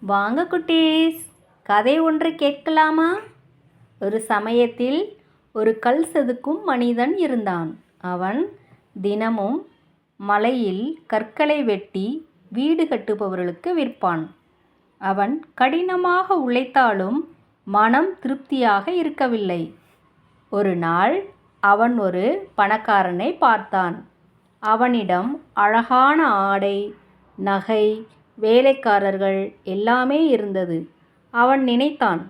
வாங்க குட்டீஸ், கதை ஒன்று கேட்கலாமா? ஒரு சமயத்தில் ஒரு கல் செதுக்கும் மனிதன் இருந்தான். அவன் தினமும் மலையில் கற்களை வெட்டி வீடு கட்டுபவர்களுக்கு விற்பான். அவன் கடினமாக உழைத்தாலும் மனம் திருப்தியாக இருக்கவில்லை. ஒரு நாள் அவன் ஒரு பணக்காரனை பார்த்தான். அவனிடம் அழகான ஆடை, நகை, வேலைக்காரர்கள் எல்லாமே இருந்தது. அவன் நினைத்தான்,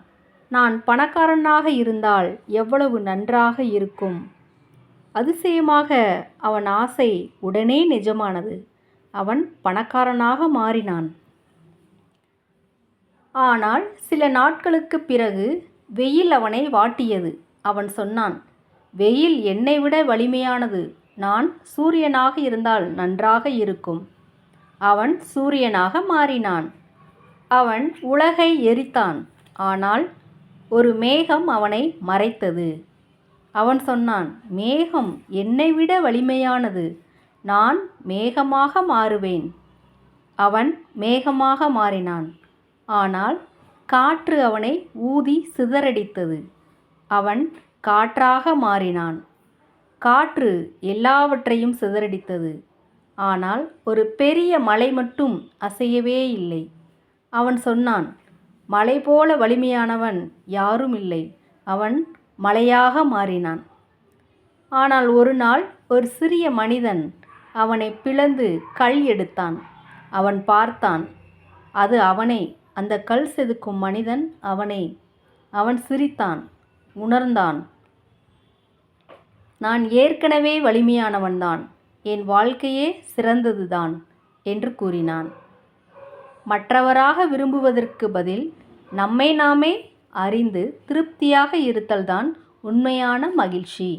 நான் பணக்காரனாக இருந்தால் எவ்வளவு நன்றாக இருக்கும். அதிசயமாக அவன் ஆசை உடனே நிஜமானது. அவன் பணக்காரனாக மாறினான். ஆனால் சில நாட்களுக்குப் பிறகு வெயில் அவனை வாட்டியது. அவன் சொன்னான், வெயில் என்னை விட வலிமையானது. நான் சூரியனாக இருந்தால் நன்றாக இருக்கும். அவன் சூரியனாக மாறினான். அவன் உலகை எரித்தான். ஆனால் ஒரு மேகம் அவனை மறைத்தது. அவன் சொன்னான், மேகம் என்னை விட வலிமையானது. நான் மேகமாக மாறுவேன். அவன் மேகமாக மாறினான். ஆனால் காற்று அவனை ஊதி சிதறடித்தது. அவன் காற்றாக மாறினான். காற்று எல்லாவற்றையும் சிதறடித்தது. ஆனால் ஒரு பெரிய மலை மட்டும் அசையவே இல்லை. அவன் சொன்னான், மலை போல வலிமையானவன் யாரும் இல்லை. அவன் மலையாக மாறினான். ஆனால் ஒரு நாள் ஒரு சிறிய மனிதன் அவனை பிளந்து கல் எடுத்தான். அவன் பார்த்தான், அது அவனை. அந்த கல் செதுக்கும் மனிதன் அவனை. அவன் சிரித்தான், உணர்ந்தான், நான் ஏற்கனவே வலிமையானவன்தான். என் வாழ்க்கையே சிறந்ததுதான் என்று கூறினான். மற்றவராக விரும்புவதற்கு பதில் நம்மை நாமே அறிந்து திருப்தியாக இருத்தல்தான் உண்மையான மகிழ்ச்சி.